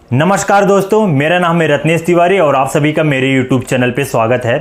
नमस्कार दोस्तों, मेरा नाम है रत्नेश तिवारी और आप सभी का मेरे YouTube चैनल पे स्वागत है।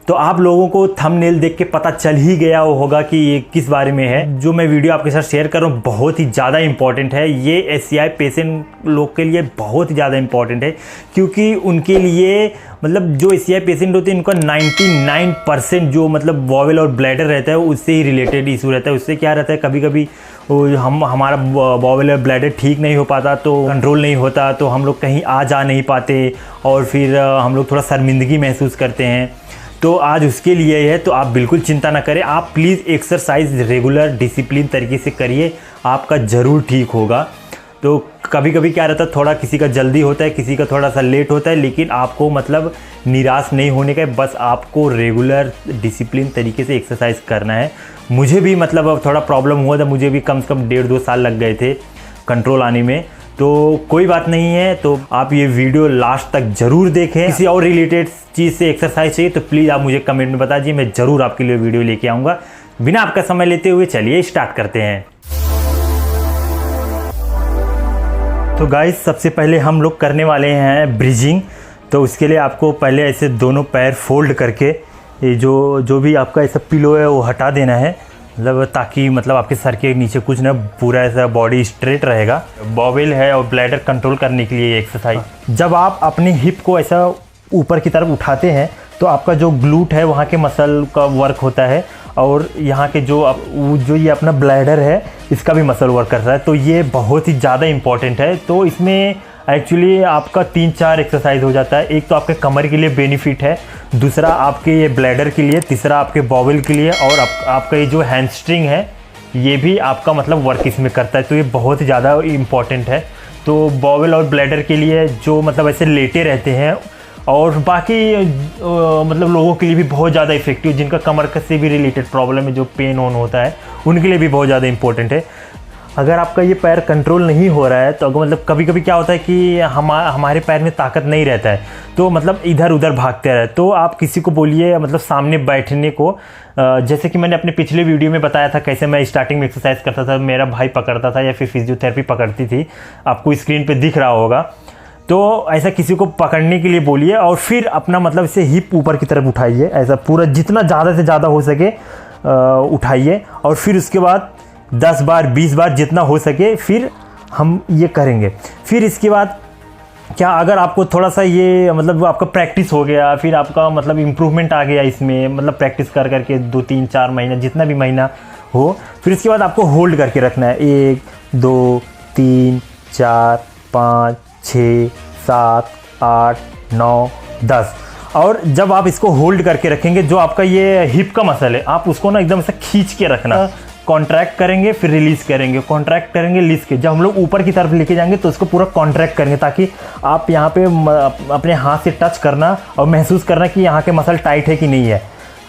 तो आप लोगों को थंबनेल देख के पता चल ही गया होगा कि ये किस बारे में है। जो मैं वीडियो आपके साथ शेयर कर रहा हूँ बहुत ही ज़्यादा इम्पॉर्टेंट है। ये एससीआई पेशेंट लोग के लिए बहुत ही ज़्यादा इम्पॉर्टेंट है, क्योंकि उनके लिए मतलब जो एससीआई पेशेंट होते हैं इनका 99% जो मतलब बॉवेल और ब्लैडर रहता है उससे ही रिलेटेड इशू रहता है। उससे क्या रहता है, कभी कभी हमारा बॉवेल और ब्लैडर ठीक नहीं हो पाता, तो कंट्रोल नहीं होता, तो हम लोग कहीं आ जा नहीं पाते और फिर हम लोग थोड़ा शर्मिंदगी महसूस करते हैं। तो आज उसके लिए है, तो आप बिल्कुल चिंता ना करें। आप प्लीज़ एक्सरसाइज रेगुलर डिसिप्लिन तरीके से करिए, आपका ज़रूर ठीक होगा। तो कभी कभी क्या रहता है, थोड़ा किसी का जल्दी होता है, किसी का थोड़ा सा लेट होता है, लेकिन आपको मतलब निराश नहीं होने का है। बस आपको रेगुलर डिसिप्लिन तरीके से एक्सरसाइज करना है। मुझे भी मतलब अब थोड़ा प्रॉब्लम हुआ था, मुझे भी कम से कम 1.5-2 साल लग गए थे कंट्रोल आने में। तो कोई बात नहीं है, तो आप ये वीडियो लास्ट तक ज़रूर देखें। किसी और रिलेटेड चीज़ से एक्सरसाइज चाहिए तो प्लीज़ आप मुझे कमेंट में बता दीजिए, मैं ज़रूर आपके लिए वीडियो लेके आऊँगा। बिना आपका समय लेते हुए चलिए स्टार्ट करते हैं। तो गाइस, सबसे पहले हम लोग करने वाले हैं ब्रिजिंग। तो उसके लिए आपको पहले ऐसे दोनों पैर फोल्ड करके ये जो भी आपका ऐसा पिलो है वो हटा देना है, मतलब ताकि मतलब आपके सर के नीचे कुछ ना, पूरा ऐसा बॉडी स्ट्रेट रहेगा। बॉवेल है और ब्लैडर कंट्रोल करने के लिए एक्सरसाइज। जब आप अपनी हिप को ऐसा ऊपर की तरफ उठाते हैं तो आपका जो ग्लूट है वहाँ के मसल का वर्क होता है, और यहाँ के जो ये अपना ब्लैडर है इसका भी मसल वर्क कर रहा है। तो ये बहुत ही ज़्यादा इम्पॉर्टेंट है। तो इसमें एक्चुअली आपका 3-4 एक्सरसाइज हो जाता है। एक तो आपके कमर के लिए बेनिफिट है, दूसरा आपके ये ब्लैडर के लिए, तीसरा आपके बॉवेल के लिए, और आपका ये जो हैमस्ट्रिंग है ये भी आपका मतलब वर्क इसमें करता है। तो ये बहुत ही ज़्यादा इम्पॉर्टेंट है। तो बॉवेल और ब्लैडर के लिए जो मतलब ऐसे लेटे रहते हैं, और बाकी मतलब लोगों के लिए भी बहुत ज़्यादा इफेक्टिव, जिनका कमर से भी रिलेटेड प्रॉब्लम है, जो पेन ऑन होता है, उनके लिए भी बहुत ज़्यादा इंपॉर्टेंट है। अगर आपका ये पैर कंट्रोल नहीं हो रहा है तो अगर मतलब कभी कभी क्या होता है कि हमारे पैर में ताकत नहीं रहता है, तो मतलब इधर उधर भागते रहे, तो आप किसी को बोलिए मतलब सामने बैठने को। जैसे कि मैंने अपने पिछले वीडियो में बताया था कैसे मैं स्टार्टिंग में एक्सरसाइज करता था, मेरा भाई पकड़ता था या फिर फिजियोथेरेपी पकड़ती थी, आपको स्क्रीन पर दिख रहा होगा। तो ऐसा किसी को पकड़ने के लिए बोलिए, और फिर अपना मतलब इसे हिप ऊपर की तरफ उठाइए, ऐसा पूरा जितना ज़्यादा से ज़्यादा हो सके उठाइए, और फिर उसके बाद 10 बार 20 बार जितना हो सके फिर हम ये करेंगे। फिर इसके बाद क्या, अगर आपको थोड़ा सा ये मतलब आपका प्रैक्टिस हो गया, फिर आपका मतलब इम्प्रूवमेंट आ गया इसमें, मतलब प्रैक्टिस कर करके 2-3-4 महीना जितना भी महीना हो, फिर इसके बाद आपको होल्ड करके रखना है 1 2 3 4 5 6 7 8 9 10। और जब आप इसको होल्ड करके रखेंगे, जो आपका ये हिप का मसल है, आप उसको ना एकदम से खींच के रखना। कॉन्ट्रैक्ट करेंगे फिर रिलीज करेंगे, कॉन्ट्रैक्ट करेंगे रिलीज के। जब हम लोग ऊपर की तरफ लेके जाएंगे तो उसको पूरा कॉन्ट्रैक्ट करेंगे, ताकि आप यहाँ पे अपने हाथ से टच करना और महसूस करना कि यहाँ के मसल टाइट है कि नहीं है।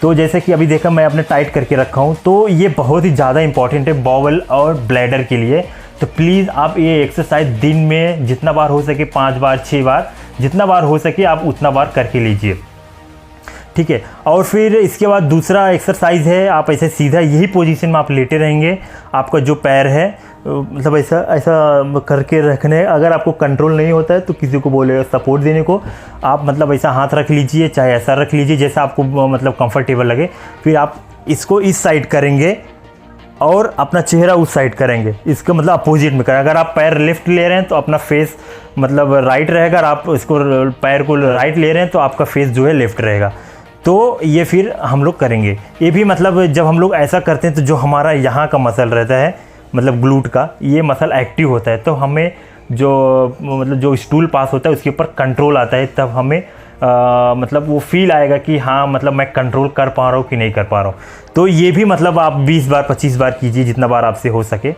तो जैसे कि अभी देखा मैं अपने टाइट करके रखा हूँ। तो ये बहुत ही ज़्यादा इंपॉर्टेंट है बॉवेल और ब्लैडर के लिए। तो प्लीज़ आप ये एक्सरसाइज दिन में जितना बार हो सके, 5 बार 6 बार, जितना बार हो सके आप उतना बार करके लीजिए, ठीक है। और फिर इसके बाद दूसरा एक्सरसाइज है, आप ऐसे सीधा यही पोजीशन में आप लेटे रहेंगे। आपका जो पैर है मतलब ऐसा करके रखने। अगर आपको कंट्रोल नहीं होता है तो किसी को बोले सपोर्ट देने को, आप मतलब ऐसा हाथ रख लीजिए, चाहे ऐसा रख लीजिए जैसा आपको मतलब कंफर्टेबल लगे। फिर आप इसको इस साइड करेंगे और अपना चेहरा उस साइड करेंगे, इसका मतलब अपोजिट में करें। अगर आप पैर लेफ्ट ले रहे हैं तो अपना फेस मतलब राइट रहेगा, अगर आप इसको पैर को राइट ले रहे हैं तो आपका फेस जो है लेफ्ट रहेगा। तो ये फिर हम लोग करेंगे। ये भी मतलब जब हम लोग ऐसा करते हैं तो जो हमारा यहाँ का मसल रहता है, मतलब ग्लूट का, ये मसल एक्टिव होता है। तो हमें जो मतलब जो स्टूल पास होता है उसके ऊपर कंट्रोल आता है, तब हमें मतलब वो फील आएगा कि हाँ मतलब मैं कंट्रोल कर पा रहा हूँ कि नहीं कर पा रहा हूँ। तो ये भी मतलब आप 20 बार 25 बार कीजिए, जितना बार आपसे हो सके।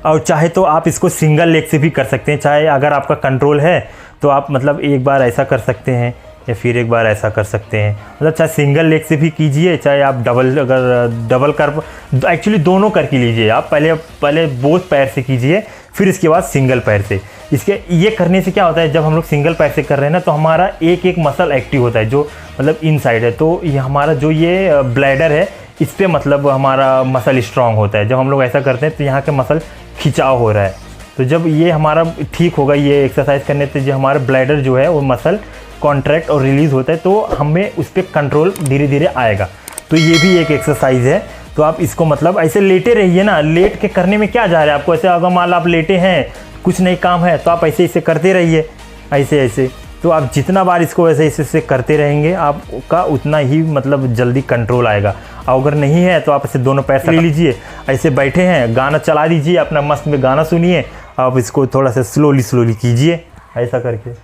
और चाहे तो आप इसको सिंगल लेग से भी कर सकते हैं। चाहे अगर आपका कंट्रोल है तो आप मतलब एक बार ऐसा कर सकते हैं या फिर एक बार ऐसा कर सकते हैं। मतलब चाहे सिंगल लेग से भी कीजिए, चाहे आप डबल कर, एक्चुअली दोनों करके लीजिए। आप पहले बोथ पैर से कीजिए, फिर इसके बाद सिंगल पैर से। इसके ये करने से क्या होता है, जब हम लोग सिंगल पैर से कर रहे हैं ना, तो हमारा एक एक मसल एक्टिव होता है जो मतलब इनसाइड है। तो ये हमारा जो ये ब्लैडर है इस पर मतलब हमारा मसल स्ट्रांग होता है। जब हम लोग ऐसा करते हैं तो यहाँ के मसल खिंचाव हो रहा है। तो जब ये हमारा ठीक होगा, ये एक्सरसाइज करने से जो हमारा ब्लैडर जो है वो मसल कॉन्ट्रैक्ट और रिलीज़ होता है, तो हमें उस पर कंट्रोल धीरे धीरे आएगा। तो ये भी एक एक्सरसाइज है। तो आप इसको मतलब ऐसे लेटे रहिए ना, लेट के करने में क्या जा रहा है आपको। ऐसे अगर मान लो आप लेटे हैं, कुछ नहीं काम है, तो आप ऐसे ऐसे करते रहिए, ऐसे ऐसे। तो आप जितना बार इसको ऐसे ऐसे करते रहेंगे, आपका उतना ही मतलब जल्दी कंट्रोल आएगा। और अगर नहीं है तो आप ऐसे दोनों पैर ले लीजिए, ऐसे बैठे हैं, गाना चला दीजिए, अपना मस्त में गाना सुनिए, आप इसको थोड़ा सा स्लोली कीजिए ऐसा करके।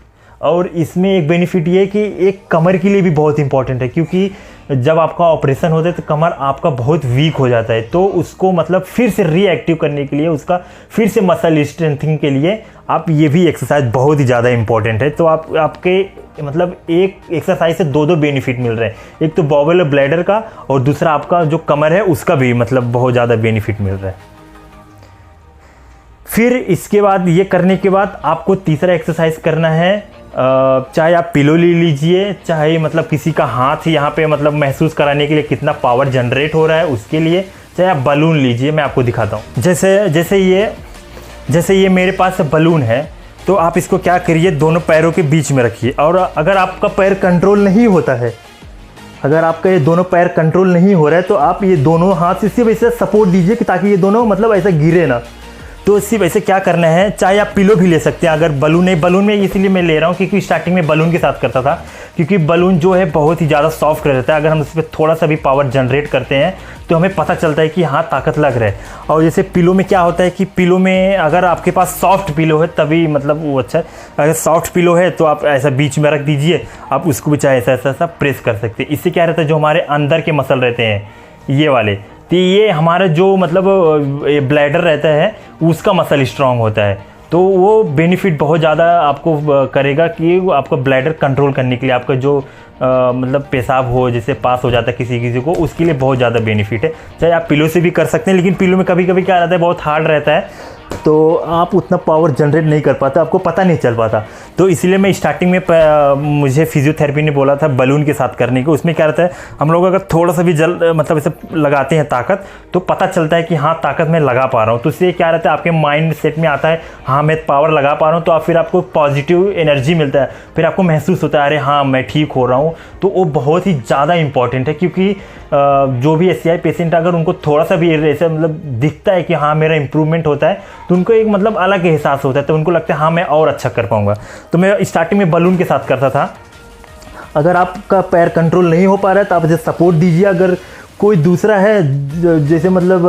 और इसमें एक बेनिफिट ये है कि एक कमर के लिए भी बहुत इंपॉर्टेंट है, क्योंकि जब आपका ऑपरेशन होता है तो कमर आपका बहुत वीक हो जाता है, तो उसको मतलब फिर से रीएक्टिव करने के लिए, उसका फिर से मसल स्ट्रेंथनिंग के लिए आप ये भी एक्सरसाइज बहुत ही ज़्यादा इंपॉर्टेंट है। तो आपके मतलब एक एक्सरसाइज से दो बेनिफिट मिल रहे हैं, एक तो बॉवेल और ब्लैडर का, और दूसरा आपका जो कमर है उसका भी मतलब बहुत ज़्यादा बेनिफिट मिल रहा है। फिर इसके बाद ये करने के बाद आपको तीसरा एक्सरसाइज करना है। चाहे आप पिलो ले लीजिए, चाहे मतलब किसी का हाथ यहाँ पे मतलब महसूस कराने के लिए कितना पावर जनरेट हो रहा है उसके लिए, चाहे आप बलून लीजिए। मैं आपको दिखाता हूँ। जैसे ये मेरे पास बलून है, तो आप इसको क्या करिए, दोनों पैरों के बीच में रखिए। और अगर आपका पैर कंट्रोल नहीं होता है, अगर आपका ये दोनों पैर कंट्रोल नहीं हो रहा है, तो आप ये दोनों हाथ से सिर्फ ऐसे सपोर्ट दीजिए कि ताकि ये दोनों मतलब ऐसा गिरे ना। तो सिर्फ ऐसे क्या करना है, चाहे आप पिलो भी ले सकते हैं, अगर बलून नहीं, बलून में इसीलिए मैं ले रहा हूँ क्योंकि स्टार्टिंग में बलून के साथ करता था, क्योंकि बलून जो है बहुत ही ज़्यादा सॉफ्ट रहता है। अगर हम उस पर थोड़ा सा भी पावर जनरेट करते हैं तो हमें पता चलता है कि हाँ ताकत लग रहा है। और जैसे पिलो में क्या होता है कि पिलो में अगर आपके पास सॉफ्ट पिलो है तभी मतलब वो अच्छा है। अगर सॉफ्ट पिलो है तो आप ऐसा बीच में रख दीजिए, आप उसको भी चाहे ऐसा ऐसा प्रेस कर सकते हैं। इससे क्या रहता है, जो हमारे अंदर के मसल रहते हैं ये वाले, तो ये हमारा जो मतलब ब्लैडर रहता है उसका मसल स्ट्रांग होता है। तो वो बेनिफिट बहुत ज़्यादा आपको करेगा कि आपका ब्लैडर कंट्रोल करने के लिए, आपका जो मतलब पेशाब हो जैसे पास हो जाता है किसी को, उसके लिए बहुत ज़्यादा बेनिफिट है। चाहे आप पिलो से भी कर सकते हैं, लेकिन पिलो में कभी कभी क्या रहता है, बहुत हार्ड रहता है, तो आप उतना पावर जनरेट नहीं कर पाता, आपको पता नहीं चल पाता। तो इसलिए मैं स्टार्टिंग में मुझे फिजियोथेरेपी ने बोला था बलून के साथ करने को। उसमें क्या रहता है, हम लोग अगर थोड़ा सा भी मतलब ऐसे लगाते हैं ताकत, तो पता चलता है कि हाँ ताकत मैं लगा पा रहा हूँ। तो इससे क्या रहता है, आपके माइंड सेट में आता है हाँ मैं पावर लगा पा रहा हूँ, तो फिर आपको पॉजिटिव एनर्जी मिलता है, फिर आपको महसूस होता है अरे हाँ मैं ठीक हो रहा हूँ। तो वो बहुत ही ज़्यादा इंपॉर्टेंट है, क्योंकि जो भी SCI पेशेंट अगर उनको थोड़ा सा भी ऐसे मतलब दिखता है कि हाँ मेरा इंप्रूवमेंट होता है, तो उनको एक मतलब अलग एहसास होता है, तो उनको लगता है हाँ मैं और अच्छा कर पाऊँगा। तो मैं स्टार्टिंग में बलून के साथ करता था। अगर आपका पैर कंट्रोल नहीं हो पा रहा है तो आप इसे सपोर्ट दीजिए। अगर कोई दूसरा है जैसे मतलब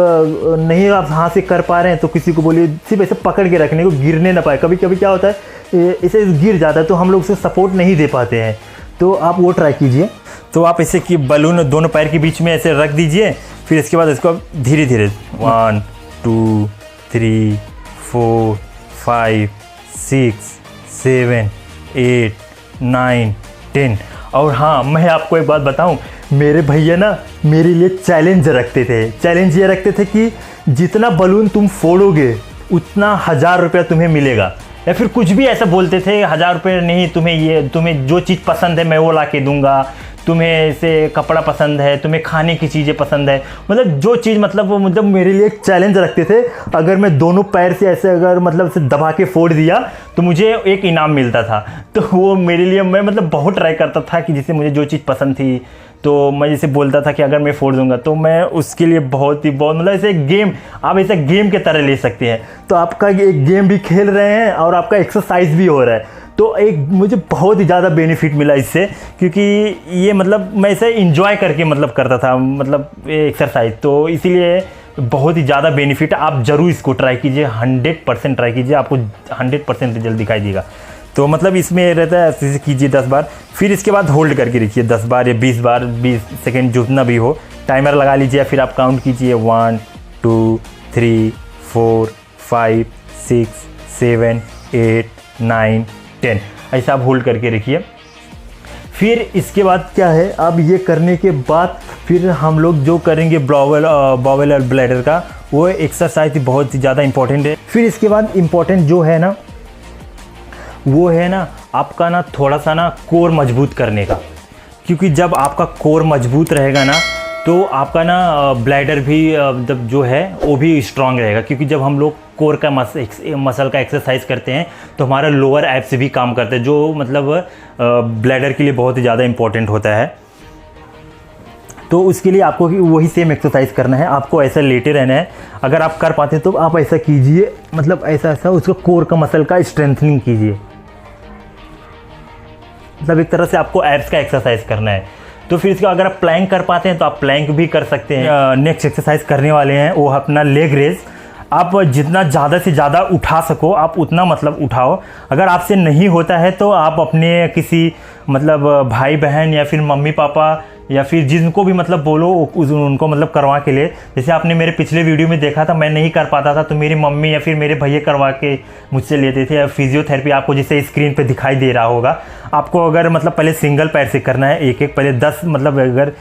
नहीं आप हाथ से कर पा रहे हैं, तो किसी को बोलिए सिर्फ ऐसे पकड़ के रखने को, गिरने ना पाए। कभी कभी क्या होता है इसे गिर जाता है, तो हम लोग उसे सपोर्ट नहीं दे पाते हैं, तो आप वो ट्राई कीजिए। तो आप ऐसे कि बलून दोनों पैर के बीच में ऐसे रख दीजिए, फिर इसके बाद इसको धीरे धीरे 1 2 3 4 5 6 7 8 9 10। और हाँ मैं आपको एक बात बताऊं, मेरे भैया ना मेरे लिए चैलेंज रखते थे। चैलेंज ये रखते थे कि जितना बलून तुम फोड़ोगे उतना 1000 रुपया तुम्हें मिलेगा, या फिर कुछ भी ऐसा बोलते थे, 1000 रुपये नहीं, तुम्हें जो चीज़ पसंद है मैं वो ला के दूंगा, तुम्हें ऐसे कपड़ा पसंद है, तुम्हें खाने की चीज़ें पसंद है, मतलब जो चीज़ मतलब वो मतलब मेरे लिए एक चैलेंज रखते थे। अगर मैं दोनों पैर से ऐसे अगर मतलब ऐसे दबा के फोड़ दिया तो मुझे एक इनाम मिलता था। तो वो मेरे लिए मैं मतलब बहुत ट्राई करता था कि जैसे मुझे जो चीज़ पसंद थी, तो मैं जैसे बोलता था कि अगर मैं फोड़ दूंगा, तो मैं उसके लिए बहुत मतलब ऐसे गेम, आप ऐसे गेम के तरह ले सकते हैं। तो आपका एक गेम भी खेल रहे हैं और आपका एक्सरसाइज भी हो रहा है। तो एक मुझे बहुत ही ज़्यादा बेनिफिट मिला इससे, क्योंकि ये मतलब मैं इसे इंजॉय करके मतलब करता था मतलब एक्सरसाइज, तो इसीलिए बहुत ही ज़्यादा बेनिफिट है। आप ज़रूर इसको ट्राई कीजिए, 100% ट्राई कीजिए, आपको 100% रिजल्ट दिखाई देगा। तो मतलब इसमें रहता है ऐसे कीजिए 10 बार, फिर इसके बाद होल्ड करके रखिए 10 बार या 20 बार, 20 सेकेंड जितना भी हो, टाइमर लगा लीजिए, फिर आप काउंट कीजिए 1 2 3 4 5 6 7 8 9 10, ऐसा आप होल्ड करके रखिए। फिर इसके बाद क्या है, अब ये करने के बाद फिर हम लोग जो करेंगे बॉवेल और ब्लैडर का, वो एक्सरसाइज बहुत ही ज़्यादा इंपॉर्टेंट है। फिर इसके बाद इम्पॉर्टेंट जो है ना, वो है ना आपका ना थोड़ा सा ना कोर मजबूत करने का, क्योंकि जब आपका कोर मजबूत रहेगा ना तो आपका ना ब्लैडर भी मतलब जो है वो भी स्ट्रांग रहेगा, क्योंकि जब हम लोग कोर का मसल का एक्सरसाइज करते हैं तो हमारा लोअर एब्स भी काम करते हैं, जो मतलब ब्लैडर के लिए बहुत ही ज़्यादा इंपॉर्टेंट होता है। तो उसके लिए आपको वही सेम एक्सरसाइज करना है, आपको ऐसा लेटे रहना है। अगर आप कर पाते हैं तो आप ऐसा कीजिए, मतलब ऐसा उसका कोर का मसल का स्ट्रेंथनिंग कीजिए, मतलब एक तरह से आपको एब्स का एक्सरसाइज करना है। तो फिर इसका अगर आप प्लैंक कर पाते हैं तो आप प्लैंक भी कर सकते हैं। नेक्स्ट एक्सरसाइज करने वाले हैं वो अपना लेग रेज। आप जितना ज़्यादा से ज़्यादा उठा सको आप उतना मतलब उठाओ। अगर आपसे नहीं होता है तो आप अपने किसी मतलब भाई बहन या फिर मम्मी पापा या फिर जिनको भी मतलब बोलो उनको मतलब करवा के लिए। जैसे आपने मेरे पिछले वीडियो में देखा था, मैं नहीं कर पाता था तो मेरी मम्मी या फिर मेरे भैया करवा के मुझसे लेते थे। फिजियोथेरेपी आपको जैसे स्क्रीन पे दिखाई दे रहा होगा। आपको अगर मतलब पहले सिंगल पैर से करना है, एक एक पहले 10 मतलब अगर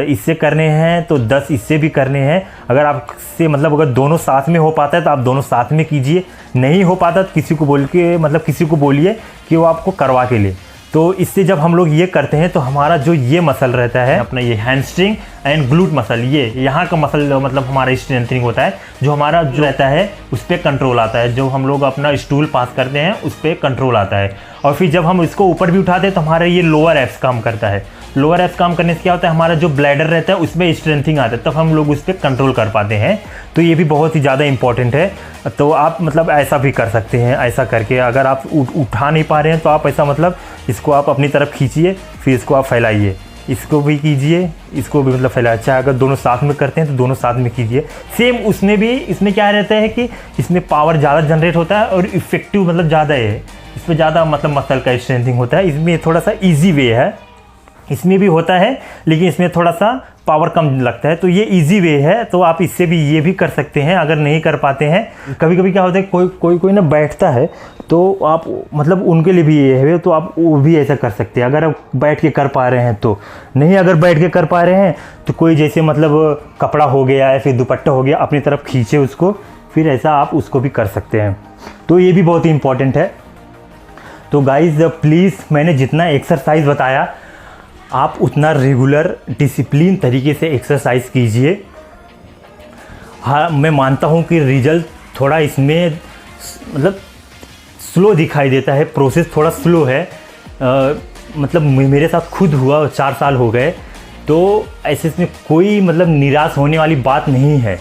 इससे करने हैं तो 10 इससे भी करने हैं। अगर आपसे मतलब अगर दोनों साथ में हो पाता है तो आप दोनों साथ में कीजिए, नहीं हो पाता तो किसी को बोल के मतलब किसी को बोलिए कि वो आपको करवा के ले। तो इससे जब हम लोग ये करते हैं तो हमारा जो ये मसल रहता है अपना ये हैमस्ट्रिंग एंड ग्लूट मसल, ये यहाँ का मसल मतलब हमारा स्ट्रेंथनिंग होता है, जो हमारा जो रहता है उस पर कंट्रोल आता है। जो हम लोग अपना स्टूल पास करते हैं उस पर कंट्रोल आता है। और फिर जब हम इसको ऊपर भी उठाते हैं तो हमारा ये लोअर एब्स काम करता है। लोअर एब्स काम करने से क्या होता है, हमारा जो ब्लैडर रहता है उसमें स्ट्रेंथिंग आता है, तब हम लोग उस पर कंट्रोल कर पाते हैं। तो ये भी बहुत ही ज़्यादा इंपॉर्टेंट है। तो आप मतलब ऐसा भी कर सकते हैं, ऐसा करके अगर आप उठा नहीं पा रहे हैं तो आप ऐसा मतलब इसको आप अपनी तरफ खींचिए, फिर इसको आप फैलाइए, इसको भी कीजिए, इसको भी मतलब फैलाइए। अच्छा अगर दोनों साथ में करते हैं तो दोनों साथ में कीजिए। सेम उसमें भी इसमें क्या रहता है कि इसमें पावर ज़्यादा जनरेट होता है और इफेक्टिव मतलब ज़्यादा है, इसमें ज़्यादा मतलब मसल का स्ट्रेंथिंग होता है। इसमें थोड़ा सा ईजी वे है, इसमें भी होता है लेकिन इसमें थोड़ा सा पावर कम लगता है। तो ये इजी वे है, तो आप इससे भी ये भी कर सकते हैं अगर नहीं कर पाते हैं। कभी कभी क्या होता है कोई ना बैठता है तो आप मतलब उनके लिए भी ये है, तो आप वो भी ऐसा कर सकते हैं अगर आप बैठ के कर पा रहे हैं तो। नहीं अगर बैठ के कर पा रहे हैं तो कोई जैसे मतलब कपड़ा हो गया या फिर दुपट्टा हो गया अपनी तरफ खींचे उसको, फिर ऐसा आप उसको भी कर सकते हैं। तो ये भी बहुत ही इंपॉर्टेंट है। तो गाइज प्लीज़ मैंने जितना एक्सरसाइज बताया आप उतना रेगुलर डिसिप्लिन तरीके से एक्सरसाइज कीजिए। हाँ मैं मानता हूँ कि रिजल्ट थोड़ा इसमें मतलब स्लो दिखाई देता है, प्रोसेस थोड़ा स्लो है। मतलब मेरे साथ खुद हुआ, 4 साल हो गए, तो ऐसे इसमें कोई मतलब निराश होने वाली बात नहीं है।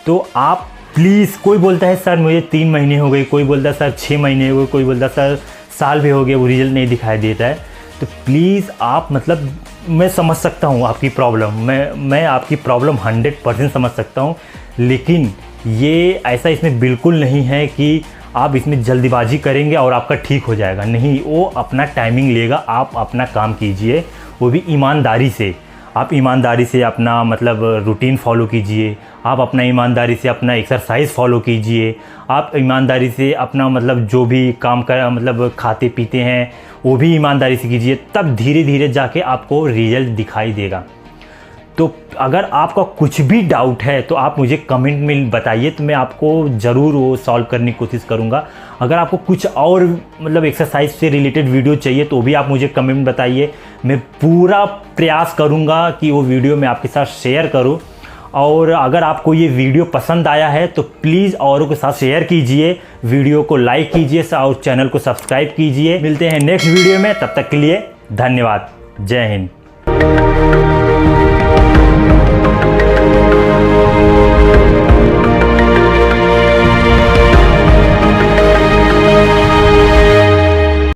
तो आप प्लीज़, कोई बोलता है सर मुझे 3 महीने हो गए, कोई बोलता है सर 6 महीने हो गए, कोई बोलता है सर साल भी हो गया, वो रिजल्ट नहीं दिखाई देता है। तो प्लीज़ आप मतलब मैं समझ सकता हूँ आपकी प्रॉब्लम, मैं आपकी प्रॉब्लम 100% समझ सकता हूँ, लेकिन ये ऐसा इसमें बिल्कुल नहीं है कि आप इसमें जल्दीबाजी करेंगे और आपका ठीक हो जाएगा। नहीं, वो अपना टाइमिंग लेगा। आप अपना काम कीजिए, वो भी ईमानदारी से। आप ईमानदारी से अपना मतलब रूटीन फॉलो कीजिए, आप अपना ईमानदारी से अपना एक्सरसाइज फॉलो कीजिए, आप ईमानदारी से अपना मतलब जो भी काम कर मतलब खाते पीते हैं वो भी ईमानदारी से कीजिए, तब धीरे धीरे जाके आपको रिजल्ट दिखाई देगा। तो अगर आपका कुछ भी डाउट है तो आप मुझे कमेंट में बताइए, तो मैं आपको ज़रूर वो सॉल्व करने की कोशिश करूँगा। अगर आपको कुछ और मतलब एक्सरसाइज से रिलेटेड वीडियो चाहिए तो भी आप मुझे कमेंट में बताइए। मैं पूरा प्रयास करूँगा कि वो वीडियो मैं आपके साथ शेयर करूँ। और अगर आपको ये वीडियो पसंद आया है तो प्लीज़ औरों के साथ शेयर कीजिए, वीडियो को लाइक कीजिए और चैनल को सब्सक्राइब कीजिए। मिलते हैं नेक्स्ट वीडियो में, तब तक के लिए धन्यवाद। जय हिंद।